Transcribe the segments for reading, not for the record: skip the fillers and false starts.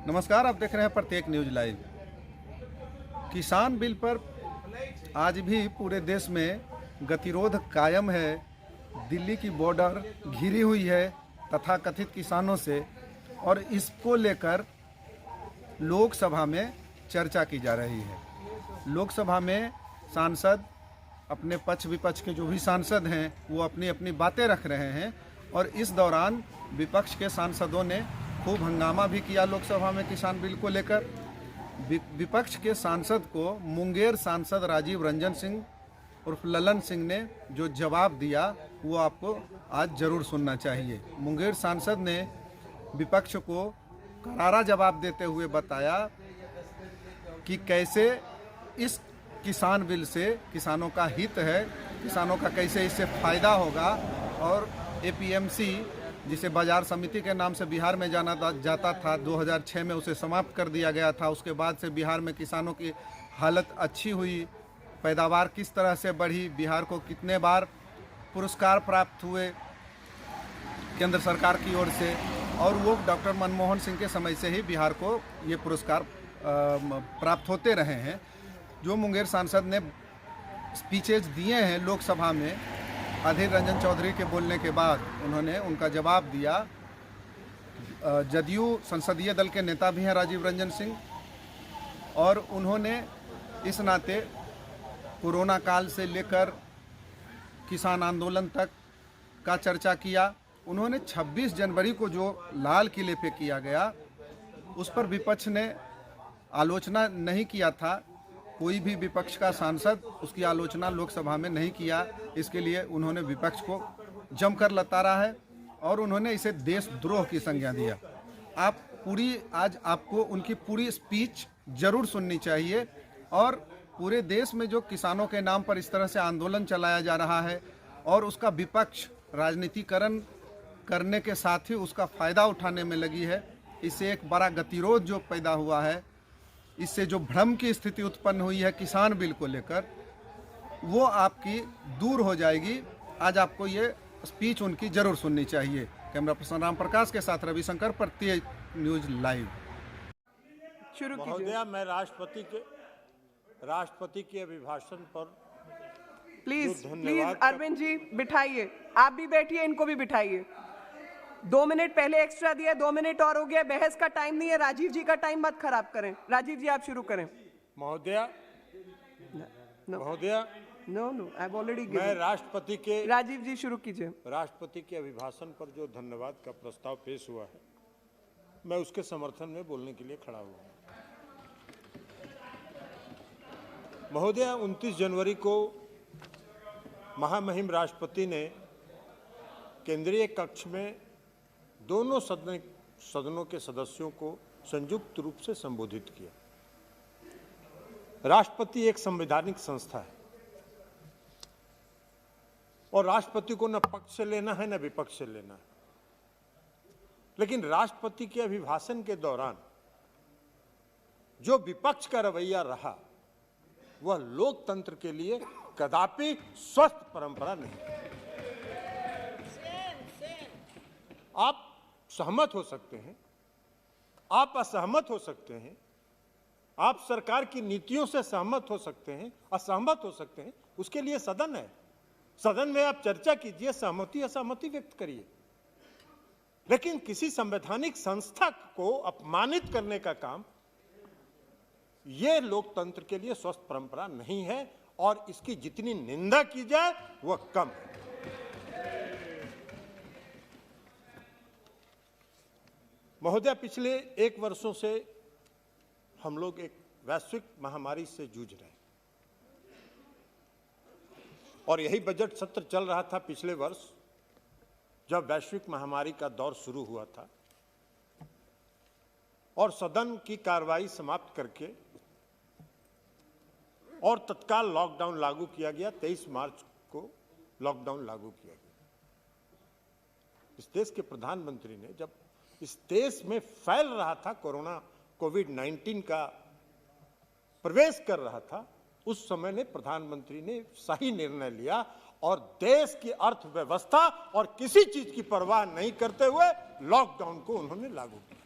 नमस्कार, आप देख रहे हैं प्रत्येक न्यूज लाइव। किसान बिल पर आज भी पूरे देश में गतिरोध कायम है। दिल्ली की बॉर्डर घिरी हुई है तथाकथित किसानों से, और इसको लेकर लोकसभा में चर्चा की जा रही है। लोकसभा में सांसद अपने पक्ष विपक्ष के जो भी सांसद हैं वो अपनी अपनी बातें रख रहे हैं, और इस दौरान विपक्ष के सांसदों ने खूब हंगामा भी किया लोकसभा में किसान बिल को लेकर। विपक्ष के सांसद को मुंगेर सांसद राजीव रंजन सिंह उर्फ ललन सिंह ने जो जवाब दिया वो आपको आज जरूर सुनना चाहिए। मुंगेर सांसद ने विपक्ष को करारा जवाब देते हुए बताया कि कैसे इस किसान बिल से किसानों का हित है, किसानों का कैसे इससे फ़ायदा होगा, और एपीएमसी जिसे बाजार समिति के नाम से बिहार में जाना जाता था, 2006 में उसे समाप्त कर दिया गया था। उसके बाद से बिहार में किसानों की हालत अच्छी हुई, पैदावार किस तरह से बढ़ी, बिहार को कितने बार पुरस्कार प्राप्त हुए केंद्र सरकार की ओर से, और वो डॉक्टर मनमोहन सिंह के समय से ही बिहार को ये पुरस्कार प्राप्त होते रहे हैं। जो मुंगेर सांसद ने स्पीचेज दिए हैं लोकसभा में, अधीर रंजन चौधरी के बोलने के बाद उन्होंने उनका जवाब दिया। जदयू संसदीय दल के नेता भी हैं राजीव रंजन सिंह, और उन्होंने इस नाते कोरोना काल से लेकर किसान आंदोलन तक का चर्चा किया। उन्होंने 26 जनवरी को जो लाल किले पे किया गया उस पर विपक्ष ने आलोचना नहीं किया था। कोई भी विपक्ष का सांसद उसकी आलोचना लोकसभा में नहीं किया। इसके लिए उन्होंने विपक्ष को जमकर लताड़ा है और उन्होंने इसे देशद्रोह की संज्ञा दिया। आज आपको उनकी पूरी स्पीच जरूर सुननी चाहिए। और पूरे देश में जो किसानों के नाम पर इस तरह से आंदोलन चलाया जा रहा है और उसका विपक्ष राजनीतिकरण करने के साथ ही उसका फ़ायदा उठाने में लगी है, इससे एक बड़ा गतिरोध जो पैदा हुआ है, इससे जो भ्रम की स्थिति उत्पन्न हुई है किसान बिल को लेकर, वो आपकी दूर हो जाएगी। आज आपको ये स्पीच उनकी जरूर सुननी चाहिए। कैमरा पर्सन राम प्रकाश के साथ रविशंकर, प्रत्येक न्यूज लाइव। शुरू कीजिए। महोदया, मैं राष्ट्रपति के अभिभाषण पर प्लीज अरविंद जी बिठाइए, आप भी बैठिए, इनको भी बिठाइए। 2 मिनट पहले एक्स्ट्रा दिया, 2 मिनट और हो गया। बहस का टाइम नहीं है, राजीव जी का टाइम मत खराब करें। राजीव जी आप शुरू करें। महोदया, no I have already given. मैं राष्ट्रपति के राजीव जी शुरू कीजिए। राष्ट्रपति के अभिभाषण पर जो धन्यवाद का प्रस्ताव पेश हुआ है, मैं उसके समर्थन में बोलने के लिए खड़ा हुआ हूं। महोदया, 29 जनवरी को महामहिम राष्ट्रपति ने केंद्रीय कक्ष में दोनों सदनों के सदस्यों को संयुक्त रूप से संबोधित किया। राष्ट्रपति एक संवैधानिक संस्था है और राष्ट्रपति को न पक्ष से लेना है न विपक्ष से लेना है, लेकिन राष्ट्रपति के अभिभाषण के दौरान जो विपक्ष का रवैया रहा वह लोकतंत्र के लिए कदापि स्वस्थ परंपरा नहीं। आप सहमत हो सकते हैं, आप असहमत हो सकते हैं, आप सरकार की नीतियों से सहमत हो सकते हैं, असहमत हो सकते हैं, उसके लिए सदन है। सदन में आप चर्चा कीजिए, सहमति असहमति व्यक्त करिए, लेकिन किसी संवैधानिक संस्था को अपमानित करने का काम यह लोकतंत्र के लिए स्वस्थ परंपरा नहीं है, और इसकी जितनी निंदा की जाए वह कम है। महोदया, पिछले 1 वर्षों से हम लोग एक वैश्विक महामारी से जूझ रहे हैं, और यही बजट सत्र चल रहा था पिछले वर्ष जब वैश्विक महामारी का दौर शुरू हुआ था, और सदन की कार्रवाई समाप्त करके और तत्काल लॉकडाउन लागू किया गया। 23 मार्च को लॉकडाउन लागू किया गया। इस देश के प्रधानमंत्री ने, जब इस देश में फैल रहा था कोरोना, कोविड-19 का प्रवेश कर रहा था, उस समय ने प्रधानमंत्री ने सही निर्णय लिया और देश की अर्थव्यवस्था और किसी चीज की परवाह नहीं करते हुए लॉकडाउन को उन्होंने लागू किया।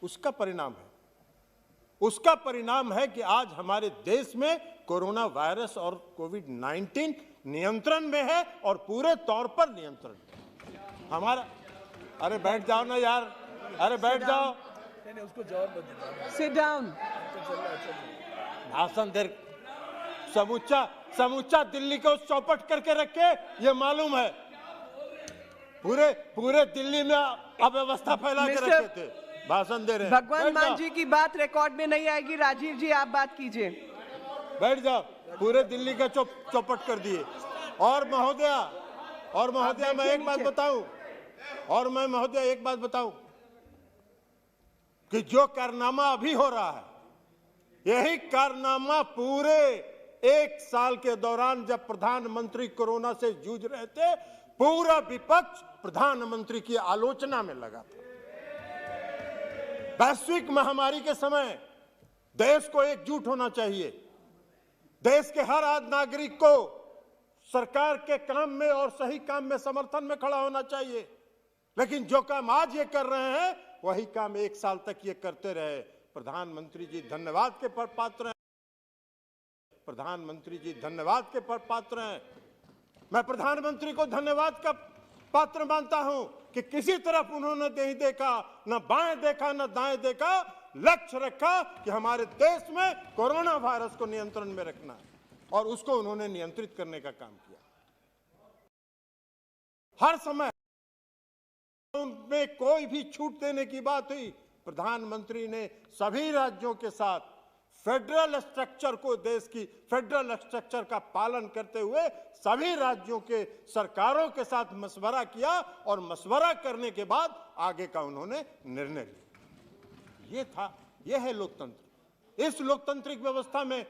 उसका परिणाम है। उसका परिणाम है कि आज हमारे देश में कोरोना वायरस और कोविड-19 नियंत्रण में है और पूरे तौर पर नियंत्रण में है। हमारा, अरे बैठ जाओ ना यार, अरे बैठ जाओ। Sit down. भाषण दे, समूचा दिल्ली को चौपट करके रखे, ये मालूम है। पूरे दिल्ली में अव्यवस्था फैला के रखे थे, भाषण दे रहे हैं। भगवान मान जी की बात रिकॉर्ड में नहीं आएगी। राजीव जी आप बात कीजिए। बैठ जाओ। पूरे दिल्ली का चौपट कर दिए। और महोदया मैं एक बात बताऊं, कि जो कारनामा अभी हो रहा है, यही कारनामा पूरे 1 साल के दौरान जब प्रधानमंत्री कोरोना से जूझ रहे थे, पूरा विपक्ष प्रधानमंत्री की आलोचना में लगा था। वैश्विक महामारी के समय देश को एकजुट होना चाहिए। देश के हर नागरिक को सरकार के काम में और सही काम में समर्थन में खड़ा होना चाहिए। लेकिन जो काम आज ये कर रहे हैं, वही काम 1 साल तक ये करते रहे। प्रधानमंत्री जी धन्यवाद के पात्र हैं। प्रधानमंत्री जी धन्यवाद के पात्र हैं। मैं प्रधानमंत्री को धन्यवाद का पात्र मानता हूं कि किसी तरफ उन्होंने नहीं देखा, न बाएं देखा, न दाएं देखा। लक्ष्य रखा कि हमारे देश में कोरोना वायरस को नियंत्रण में रखना है और उसको उन्होंने नियंत्रित करने का काम किया। हर समय उनमें कोई भी छूट देने की बात हुई, प्रधानमंत्री ने सभी राज्यों के साथ फेडरल स्ट्रक्चर को, देश की फेडरल स्ट्रक्चर का पालन करते हुए सभी राज्यों के सरकारों के साथ मशवरा किया और मशवरा करने के बाद आगे का उन्होंने निर्णय लिया। यह है लोकतंत्र। इस लोकतांत्रिक व्यवस्था में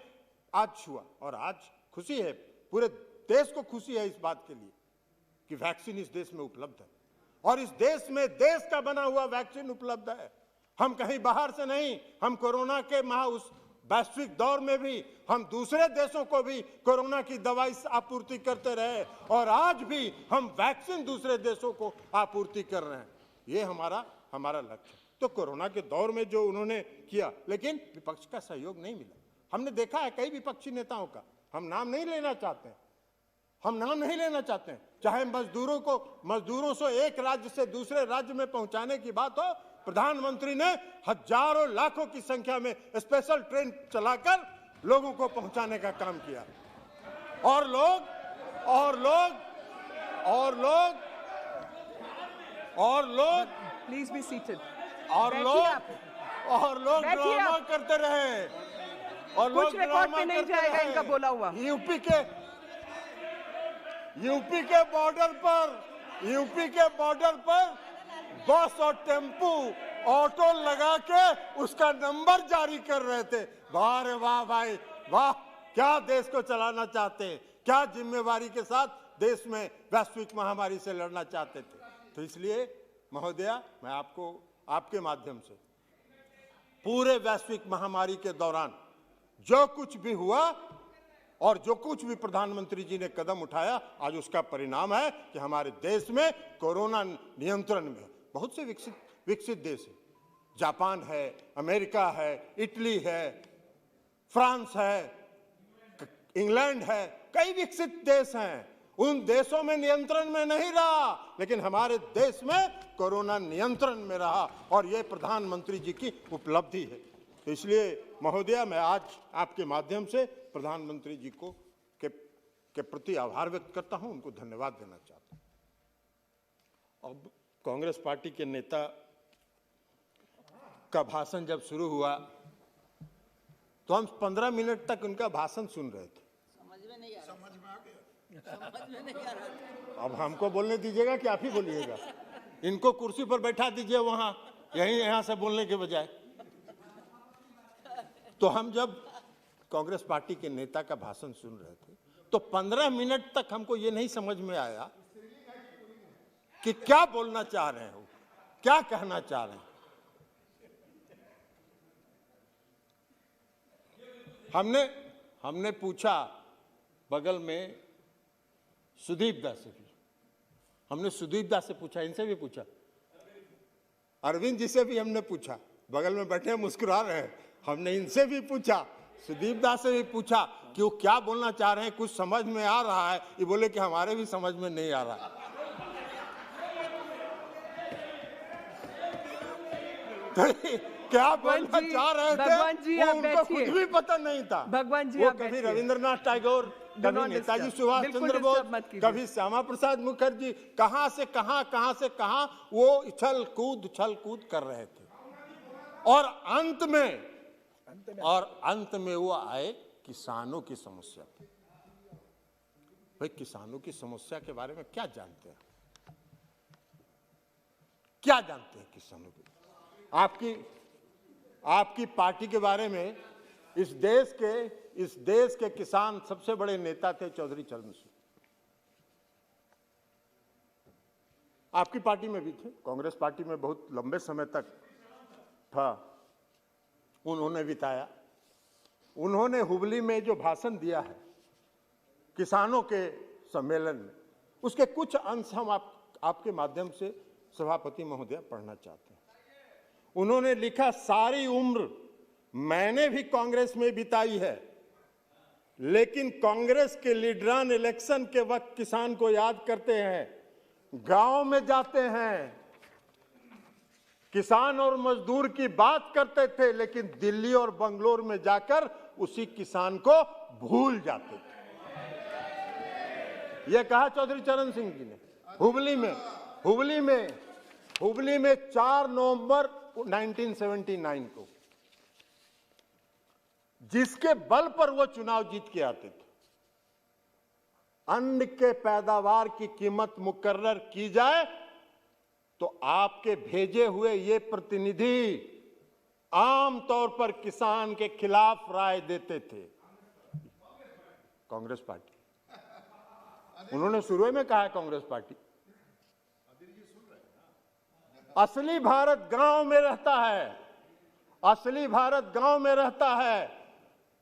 आज हुआ और आज खुशी है, पूरे देश को खुशी है इस बात के लिए कि वैक्सीन इस देश में उपलब्ध है और इस देश में देश का बना हुआ वैक्सीन उपलब्ध है। हम कहीं बाहर से नहीं, हम कोरोना के उस वैश्विक दौर में भी हम दूसरे देशों को भी कोरोना की दवाई आपूर्ति करते रहे और आज भी हम वैक्सीन दूसरे देशों को आपूर्ति कर रहे हैं। ये हमारा लक्ष्य है। तो कोरोना के दौर में जो उन्होंने किया, लेकिन विपक्ष का सहयोग नहीं मिला। हमने देखा है कई विपक्षी नेताओं का, हम नाम नहीं लेना चाहते हैं, चाहे मजदूरों से एक राज्य से दूसरे राज्य में पहुंचाने की बात हो, प्रधानमंत्री ने हजारों लाखों की संख्या में स्पेशल ट्रेन चलाकर लोगों को पहुंचाने का काम किया। और लोग प्लीज बी सीटेड। और लोग ड्रामा करते रहे और लोग कुछ रिकॉर्ड में नहीं जाएगा इनका बोला हुआ। यूपी के बॉर्डर पर बस और टेम्पू ऑटो लगा के उसका नंबर जारी कर रहे थे। वाह रे वाह भाई वाह, क्या देश को चलाना चाहते हैं, क्या जिम्मेवारी के साथ देश में वैश्विक महामारी से लड़ना चाहते थे। तो इसलिए महोदया, मैं आपके माध्यम से पूरे वैश्विक महामारी के दौरान जो कुछ भी हुआ और जो कुछ भी प्रधानमंत्री जी ने कदम उठाया, आज उसका परिणाम है कि हमारे देश में कोरोना नियंत्रण में बहुत से विकसित देश है, जापान है, अमेरिका है, इटली है, फ्रांस है, इंग्लैंड है, कई विकसित देश हैं। उन देशों में नियंत्रण में नहीं रहा, लेकिन हमारे देश में कोरोना नियंत्रण में रहा और यह प्रधानमंत्री जी की उपलब्धि है। तो इसलिए महोदया, मैं आज आपके माध्यम से प्रधानमंत्री जी को के प्रति आभार व्यक्त करता हूं, उनको धन्यवाद देना चाहता हूं। अब कांग्रेस पार्टी के नेता का भाषण जब शुरू हुआ तो हम 15 मिनट तक उनका भाषण सुन रहे थे। समझ में नहीं आ रहा। अब हमको बोलने दीजिएगा कि आप ही बोलिएगा? इनको कुर्सी पर बैठा दीजिए वहां, यहां से बोलने के बजाय। तो हम जब कांग्रेस पार्टी के नेता का भाषण सुन रहे थे तो 15 मिनट तक हमको ये नहीं समझ में आया कि क्या बोलना चाह रहे हो, क्या कहना चाह रहे हैं। हमने पूछा, बगल में सुदीप दा से भी हमने सुदीप दा से पूछा, इनसे भी पूछा, अरविंद जी से भी हमने पूछा बगल में बैठे मुस्कुरा रहे हैं। हमने इनसे भी पूछा, सुदीप दास से भी पूछा कि वो क्या बोलना चाह रहे हैं, कुछ समझ में आ रहा है? ये बोले कि हमारे भी समझ में नहीं आ रहा। क्या बोलना चाह रहे थे वो उनको कुछ भी पता नहीं था। भगवान जी, वो कभी रविंद्रनाथ टैगोर, कभी नेताजी सुभाष चंद्र बोस, कभी श्यामा प्रसाद मुखर्जी, कहां से कहां वो उछल कूद कर रहे थे। और अंत में वो आए किसानों की समस्या पे। भाई, किसानों की समस्या के बारे में क्या जानते हैं? क्या जानते हैं किसानों के? आपकी पार्टी के बारे में इस देश के किसान सबसे बड़े नेता थे चौधरी चरण सिंह। आपकी पार्टी में भी थे, कांग्रेस पार्टी में बहुत लंबे समय तक था, उन्होंने बिताया। उन्होंने हुबली में जो भाषण दिया है किसानों के सम्मेलन में, उसके कुछ अंश हम आपके माध्यम से सभापति महोदय पढ़ना चाहते हैं। उन्होंने लिखा, सारी उम्र मैंने भी कांग्रेस में बिताई है, लेकिन कांग्रेस के लीडरान इलेक्शन के वक्त किसान को याद करते हैं, गांव में जाते हैं, किसान और मजदूर की बात करते थे, लेकिन दिल्ली और बंगलोर में जाकर उसी किसान को भूल जाते थे। यह कहा चौधरी चरण सिंह जी ने हुबली में 4 नवंबर 1979 को, जिसके बल पर वो चुनाव जीत के आते थे। अन्न के पैदावार की कीमत मुकर्रर की जाए तो आपके भेजे हुए ये प्रतिनिधि आम तौर पर किसान के खिलाफ राय देते थे। कांग्रेस पार्टी, उन्होंने शुरू में कहा है कांग्रेस पार्टी, असली भारत गांव में रहता है, असली भारत गांव में रहता है।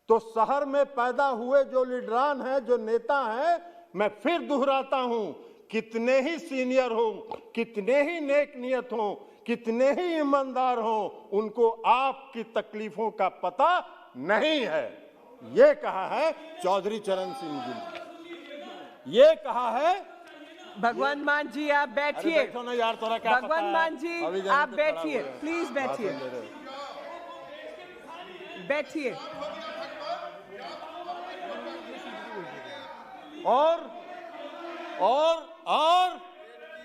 तो शहर में पैदा हुए जो लीडरान हैं, जो नेता हैं, मैं फिर दोहराता हूं, कितने ही सीनियर हो, कितने ही नेक नियत हो, कितने ही ईमानदार हो, उनको आपकी तकलीफों का पता नहीं है। ये कहा है चौधरी चरण सिंह जी ने, ये कहा है। भगवान मान जी, आप बैठिए। ना यार, थोड़ा क्या भगवान मान जी, आप बैठिए, प्लीज बैठिए, बैठिए।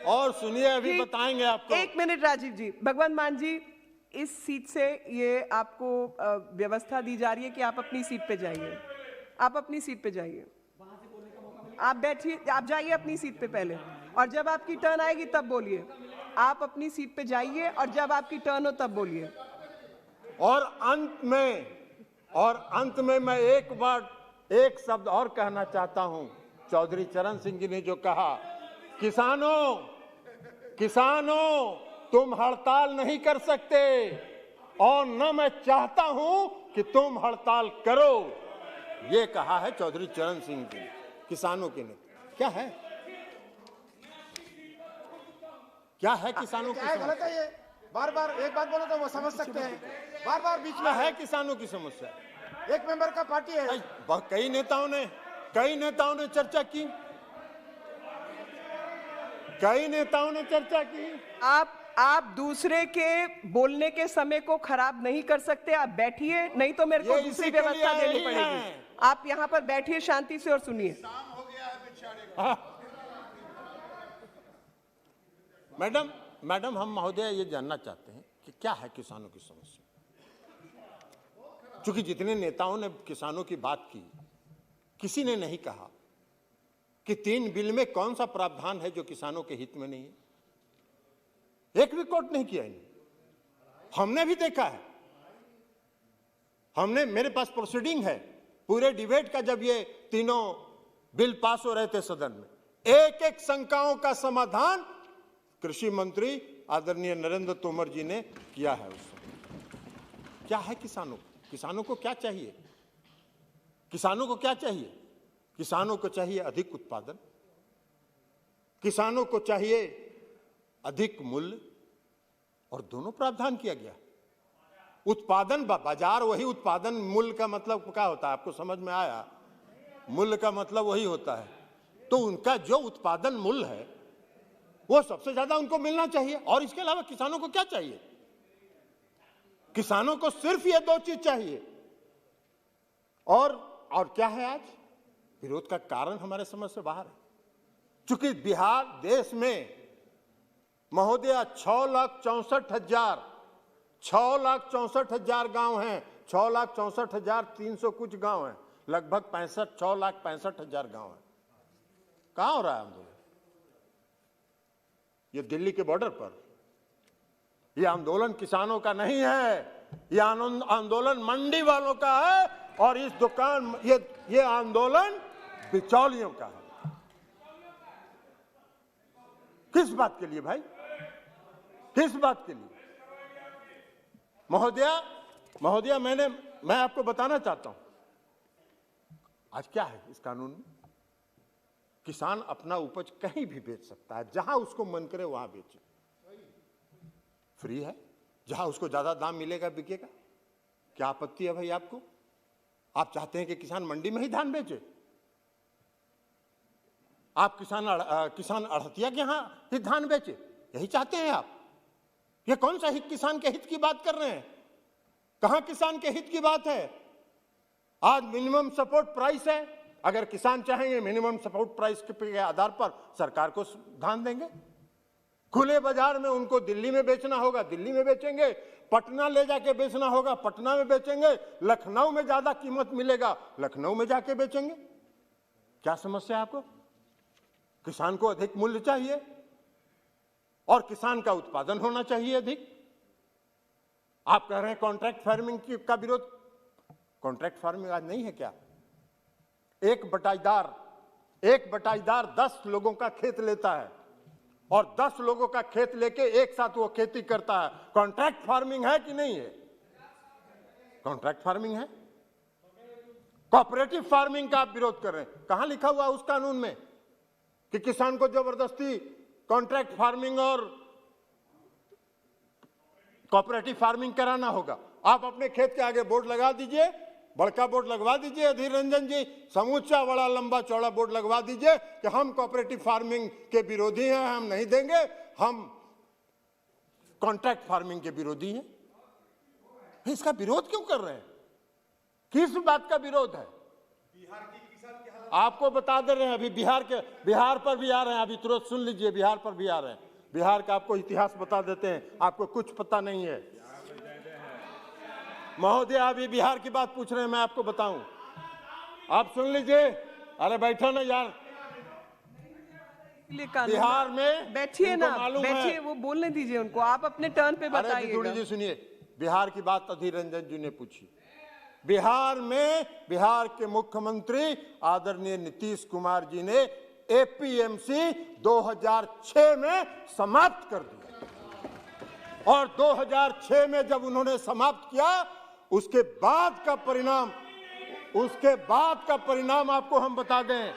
और सुनिए, अभी बताएंगे आपको। 1 मिनट राजीव जी। भगवान मान जी, इस सीट से ये आपको व्यवस्था दी जा रही है कि आप अपनी सीट पे जाइए, आप अपनी सीट पे जाइए, आप बैठिए, आप जाइए अपनी सीट पे पहले, और जब आपकी टर्न आएगी तब बोलिए। आप अपनी सीट पे जाइए और जब आपकी टर्न हो तब बोलिए। और अंत में मैं एक शब्द और कहना चाहता हूं। चौधरी चरण सिंह जी ने जो कहा, किसानों तुम हड़ताल नहीं कर सकते, और न मैं चाहता हूं कि तुम हड़ताल करो, ये कहा है चौधरी चरण सिंह जी ने किसानों के लिए। क्या है किसानों की समस्या? गलत है ये। बार एक बात बोलो तो वो समझ सकते हैं, बार बीच में है किसानों की समस्या। एक मेंबर का पार्टी है। कई नेताओं ने चर्चा की, आप दूसरे के बोलने के समय को खराब नहीं कर सकते। आप बैठिए, नहीं तो मेरे को दूसरी व्यवस्था देनी पड़ेगी। आप यहाँ पर बैठिए शांति से और सुनिए। मैडम, हम महोदय ये जानना चाहते हैं कि क्या है किसानों की समस्या। क्योंकि जितने नेताओं ने किसानों की बात की, किसी ने नहीं कहा कि 3 बिल में कौन सा प्रावधान है जो किसानों के हित में नहीं है। एक भी कोट नहीं किया इन्हें। हमने भी देखा है, मेरे पास प्रोसीडिंग है पूरे डिबेट का, जब ये तीनों बिल पास हो रहे थे सदन में, एक शंकाओं का समाधान कृषि मंत्री आदरणीय नरेंद्र तोमर जी ने किया है। उस समय क्या है किसानों को क्या चाहिए? किसानों को चाहिए अधिक उत्पादन, किसानों को चाहिए अधिक मूल्य, और दोनों प्रावधान किया गया। उत्पादन बाजार, वही उत्पादन मूल्य का मतलब क्या होता है, आपको समझ में आया? मूल्य का मतलब वही होता है। तो उनका जो उत्पादन मूल्य है वो सबसे ज्यादा उनको मिलना चाहिए। और इसके अलावा किसानों को क्या चाहिए? किसानों को सिर्फ ये दो चीज चाहिए। और क्या है आज? विरोध का कारण हमारे समझ से बाहर है। चूंकि बिहार देश में महोदय 6,64,000 गांव हैं, 6,64,300 कुछ गांव हैं, लगभग 6,65,000 गांव हैं। कहां हो रहा है आंदोलन? ये दिल्ली के बॉर्डर पर। ये आंदोलन किसानों का नहीं है, ये आंदोलन मंडी वालों का है। और इस दुकान ये आंदोलन बिचौलियों का है। किस बात के लिए भाई? किस बात के लिए? महोदया मैं आपको बताना चाहता हूं, आज क्या है इस कानून में? किसान अपना उपज कहीं भी बेच सकता है, जहां उसको मन करे वहां बेचे। फ्री है, जहां उसको ज्यादा दाम मिलेगा बिकेगा। क्या आपत्ति है भाई आपको? आप चाहते हैं कि किसान मंडी में ही धान बेचे? आप किसान अड़हतिया के यहां ही धान बेचे? यही चाहते हैं आप? ये कौन सा किसान के हित की बात कर रहे हैं? कहां किसान के हित की बात है? आज मिनिमम सपोर्ट प्राइस है, अगर किसान चाहेंगे मिनिमम सपोर्ट प्राइस के आधार पर सरकार को धान देंगे। खुले बाजार में उनको दिल्ली में बेचना होगा, दिल्ली में बेचेंगे। पटना ले जाके बेचना होगा, पटना में बेचेंगे। लखनऊ में ज्यादा कीमत मिलेगा, लखनऊ में जाके बेचेंगे। क्या समस्या है आपको? किसान को अधिक मूल्य चाहिए और किसान का उत्पादन होना चाहिए अधिक। आप कह रहे हैं कॉन्ट्रैक्ट फार्मिंग का विरोध। कॉन्ट्रैक्ट फार्मिंग आज नहीं है क्या? एक बटाईदार 10 लोगों का खेत लेता है और 10 लोगों का खेत लेके एक साथ वो खेती करता है। कॉन्ट्रैक्ट फार्मिंग है कि नहीं है? कॉन्ट्रैक्ट फार्मिंग है। कोऑपरेटिव फार्मिंग का आप विरोध कर रहे हैं। कहां लिखा हुआ उस कानून में कि किसान को जबरदस्ती कॉन्ट्रैक्ट फार्मिंग और कोऑपरेटिव फार्मिंग कराना होगा? आप अपने खेत के आगे बोर्ड लगा दीजिए, बड़का बोर्ड लगवा दीजिए अधीर रंजन जी, समूचा बड़ा लंबा चौड़ा बोर्ड लगवा दीजिए कि हम कोऑपरेटिव फार्मिंग के विरोधी हैं, हम नहीं देंगे, हम कॉन्ट्रैक्ट फार्मिंग के विरोधी हैं। इसका विरोध क्यों कर रहे हैं? किस बात का विरोध है? आपको बता दे रहे हैं, अभी बिहार पर भी आ रहे हैं, अभी तुरंत सुन लीजिए, बिहार पर भी आ रहे हैं। बिहार का आपको इतिहास बता देते हैं, आपको कुछ पता नहीं है। महोदय अभी बिहार की बात पूछ रहे हैं, मैं आपको बताऊं, आप सुन लीजिए। अरे बैठो ना यार, बिहार में बैठिए ना, बैठिए, वो बोलने दीजिए उनको, आप अपने टर्न पे बताइएगा। जी सुनिए, बिहार की बात अधीर रंजन जी ने पूछी। बिहार में बिहार के मुख्यमंत्री आदरणीय नीतीश कुमार जी ने एपीएमसी 2006 में समाप्त कर दिया। और 2006 में जब उन्होंने समाप्त किया, उसके बाद का परिणाम आपको हम बता दें।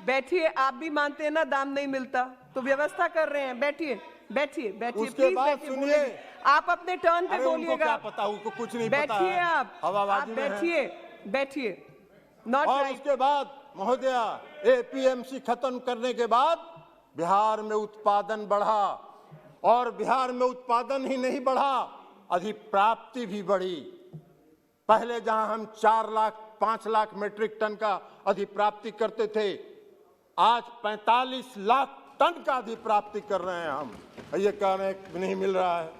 बैठिए, आप भी मानते हैं ना दाम नहीं मिलता, तो व्यवस्था कर रहे हैं। बैठिए बैठिए बैठिए, उसके बाद सुनिए, आप अपने टर्न पे बोलिएगा। क्या पता, उनको कुछ नहीं पता है। बैठिए, आप बैठिए। और उसके बाद महोदया एपीएमसी खत्म करने के बाद बिहार में उत्पादन बढ़ा, और बिहार में उत्पादन ही नहीं बढ़ा, अधिप्राप्ति भी बढ़ी। पहले जहां हम 4 लाख 5 लाख मीट्रिक टन का अधिप्राप्ति करते थे, आज 45 लाख टन का अधिप्राप्ति कर रहे हैं हम। ये कह रहे हैं नहीं मिल रहा है।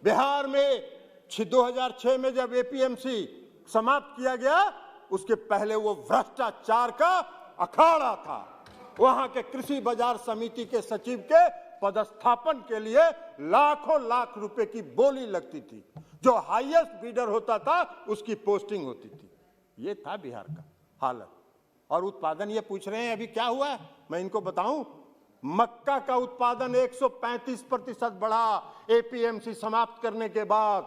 बिहार में 2006 में जब एपीएमसी समाप्त किया गया, उसके पहले वो भ्रष्टाचार का अखाड़ा था। वहां के कृषि बाजार समिति के सचिव के पदस्थापन के लिए लाखों लाख रुपए की बोली लगती थी। जो हाईएस्ट बीडर होता था उसकी पोस्टिंग होती थी। ये था बिहार का हालत। और उत्पादन ये पूछ रहे हैं अभी क्या हुआ है, मैं इनको बताऊं। मक्का का उत्पादन 135% बढ़ा एपीएमसी समाप्त करने के बाद।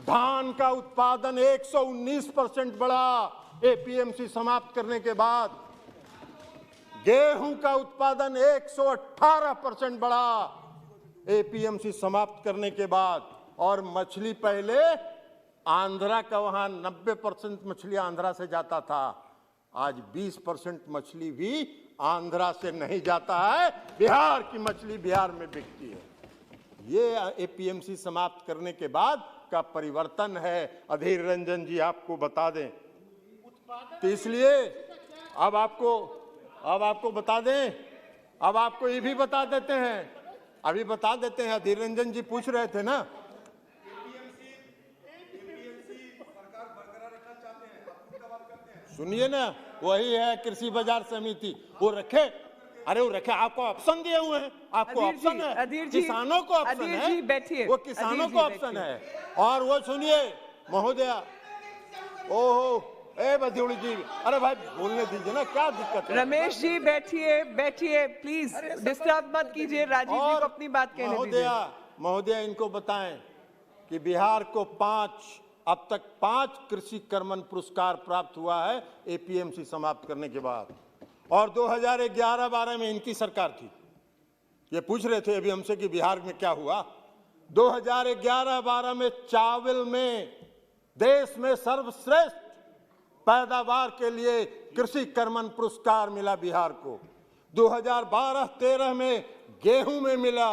धान का उत्पादन 119% बढ़ा एपीएमसी समाप्त करने के बाद। गेहूं का उत्पादन 118% बढ़ा एपीएमसी समाप्त करने के बाद, और मछली पहले आंध्रा का, वहां 90% मछली आंध्रा से जाता था, आज 20% मछली भी आंध्रा से नहीं जाता है, बिहार की मछली बिहार में बिकती है। ये एपीएमसी समाप्त करने के बाद का परिवर्तन है। अधीर रंजन जी आपको बता दें, तो इसलिए अब आपको बता दें, अब आपको ये भी बता देते हैं, अभी बता देते हैं। अधीर रंजन जी पूछ रहे थे ना, सुनिए ना, वही है कृषि बाजार समिति, वो रखे, अरे वो रखे, आपको ऑप्शन दिए हुए हैं, आपको ऑप्शन है, किसानों को ऑप्शन है, वो किसानों को ऑप्शन है। और वो सुनिए महोदया, ओहो, ए बद्योड़ी जी, अरे भाई बोलने दीजिए ना, क्या दिक्कत है? रमेश जी बैठिए प्लीज, डिस्टर्ब मत कीजिए, राजीव जी को अपनी बात कहने दीजिए। महोदया इनको बताएं कि बिहार को अब तक 5 कृषि कर्मण पुरस्कार प्राप्त हुआ है एपीएमसी समाप्त करने के बाद, और 2011-12 में इनकी सरकार थी। ये पूछ रहे थे अभी हमसे कि बिहार में क्या हुआ। 2011-12 में चावल में देश में सर्वश्रेष्ठ पैदावार के लिए कृषि कर्मण पुरस्कार मिला बिहार को। 2012-13 में गेहूं में मिला,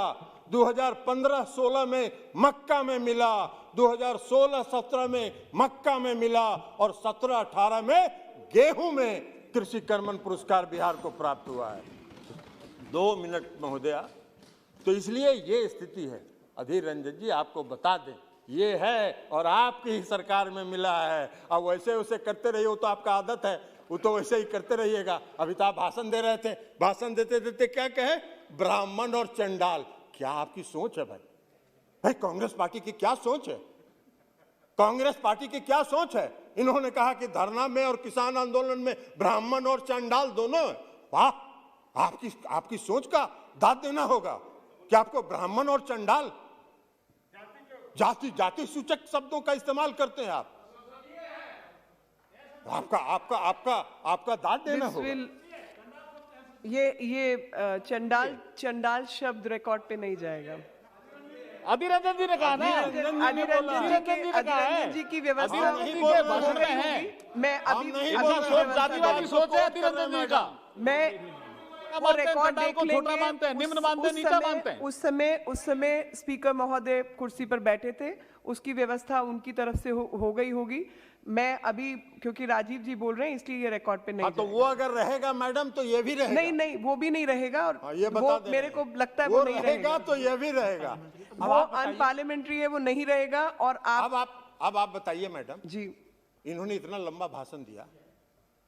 2015-16 में मक्का में मिला, 2016-17 में मक्का में मिला, और 17-18 में गेहूं में कृषि कर्मण पुरस्कार बिहार को प्राप्त हुआ है। 2 मिनट महोदया, तो इसलिए ये स्थिति है। अधीर रंजन जी आपको बता दें, ये है, और आपकी ही सरकार में मिला है। अब वैसे उसे करते रहिए, वो तो आपका आदत है, वो तो वैसे ही करते रहिएगा। अभी तो आप भाषण दे रहे थे, भाषण देते देते क्या कहे, ब्राह्मण और चंडाल। क्या आपकी सोच है भाई कांग्रेस पार्टी की क्या सोच है? कांग्रेस पार्टी की क्या सोच है? इन्होंने कहा कि धरना में और किसान आंदोलन में ब्राह्मण और चंडाल दोनों है। वाह, आपकी सोच का दाद देना होगा कि आपको ब्राह्मण और चंडाल, जाति सूचक शब्दों का इस्तेमाल करते हैं आप। आपका दाद देना होगा। ये चंडाल शब्द रिकॉर्ड पे नहीं जाएगा। अधीर रंजन जी ने कहा ना, अधीर जी की व्यवस्था मैं अभी जातिवादी सोच है अधीर रंजन जी का। मैं वो रिकॉर्ड देख लेंगे। निम्न मानते हैं, नीचा मानते हैं। उस समय स्पीकर महोदय कुर्सी पर बैठे थे, उसकी व्यवस्था उनकी तरफ से हो गई होगी। मैं अभी, क्योंकि राजीव जी बोल रहे हैं इसलिए ये रिकॉर्ड पे नहीं। तो वो अगर रहेगा मैडम तो ये भी रहेगा। नहीं, वो भी नहीं रहेगा, और ये वो मेरे को लगता है वो नहीं रहेगा, तो ये भी रहेगा। वो अनपार्लियामेंट्री है, वो नहीं रहेगा। और अब आप बताइए मैडम जी, इन्होंने इतना लंबा भाषण दिया,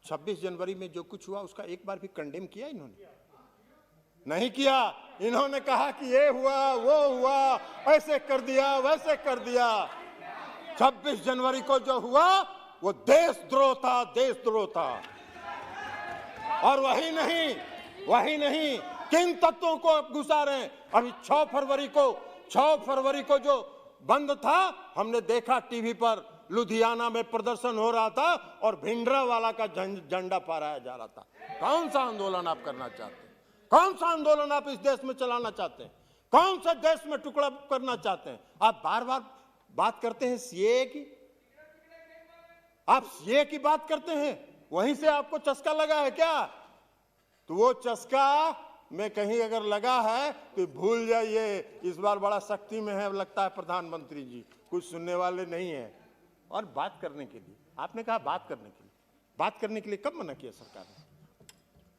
26 जनवरी में जो कुछ हुआ उसका एक बार भी कंडेम किया इन्होंने? नहीं किया। इन्होंने कहा कि ये हुआ, वो हुआ, ऐसे कर दिया, वैसे कर दिया। 26 जनवरी को जो हुआ वो देशद्रोह था, देशद्रोह था। और वही नहीं, किन तत्वों को अब घुसा रहे हैं? अभी 6 फरवरी को जो बंद था, हमने देखा टीवी पर, लुधियाना में प्रदर्शन हो रहा था और भिंडरावाला का झंडा फहराया जा रहा था। कौन सा आंदोलन आप करना चाहते हैं? कौन सा आंदोलन आप इस देश में चलाना चाहते हैं? कौन सा देश में टुकड़ा करना चाहते हैं? आप बार बार बात करते हैं सीए की, आप सीए की बात करते हैं, वहीं से आपको चस्का लगा है क्या? तो वो चस्का में कहीं अगर लगा है तो भूल जाइए, इस बार बड़ा सख्ती में है लगता है प्रधानमंत्री जी, कुछ सुनने वाले नहीं है। और बात करने के लिए आपने कहा, बात करने के लिए कब मना किया सरकार ने?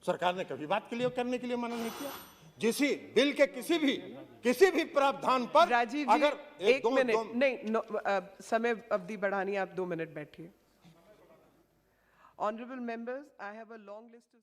सरकार ने कभी बात के लिए करने के लिए मना नहीं किया। जिस बिल के किसी भी प्रावधान पर राजीव जी, अगर एक मिनट नहीं, समय अवधि बढ़ानी है, आप 2 मिनट बैठिए। Honourable members, I have a long list of